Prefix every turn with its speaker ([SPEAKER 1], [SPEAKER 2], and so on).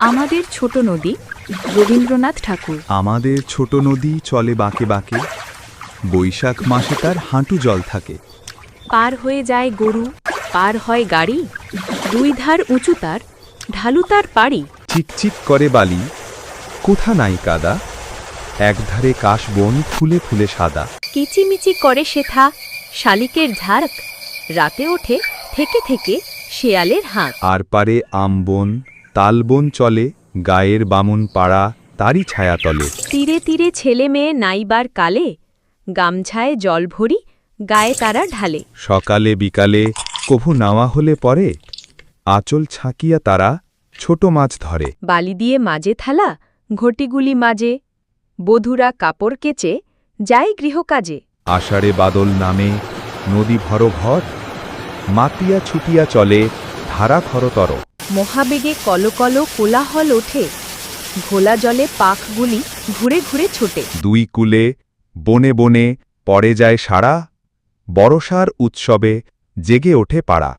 [SPEAKER 1] আমাদের ছোট নদী রবীন্দ্রনাথ ঠাকুর।
[SPEAKER 2] আমাদের ছোট নদী চলে বাঁকে বাঁকে, বৈশাখ মাসে তার হাঁটু জল থাকে।
[SPEAKER 1] পার হয়ে যায় গরু, পার হয় গাড়ি, দুই ধার উঁচু তার, ঢালু তার পাড়ি।
[SPEAKER 2] চিকচিক করে বালি, কোথা নাই কাদা, একধারে কাশবন ফুলে ফুলে সাদা।
[SPEAKER 1] কিচিমিচি করে সেথা শালিকের ঝাড়ক, রাতে ওঠে থেকে থেকে শেয়ালের হাঁক।
[SPEAKER 2] আর পারে আমবন তালবন চলে, গায়ের বামুন পাড়া তারই ছায়াতলে।
[SPEAKER 1] তীরে তীরে ছেলে মেয়ে নাইবার কালে, গামছায় জল ভরি গায়ে তারা ঢালে।
[SPEAKER 2] সকালে বিকালে কভু নাওয়া হলে পরে, আঁচল ছাঁকিয়া তারা ছোট মাছ ধরে।
[SPEAKER 1] বালি দিয়ে মাঝে থালা ঘটিগুলি মাঝে, বধূরা কাপড় কেচে যায় গৃহকাজে।
[SPEAKER 2] আষাঢ়ে বাদল নামে নদী ভর ঘর, মাতিয়া ছুটিয়া চলে ধারা খরতর।
[SPEAKER 1] মহাবেগে কলকল কোলাহল ওঠে, ঘোলা জলে পাখগুলি ঘুরে ঘুরে ছোটে।
[SPEAKER 2] দুই কূলে বনে বনে পড়ে যায় সারা, বরষার উৎসবে জেগে ওঠে পাড়া।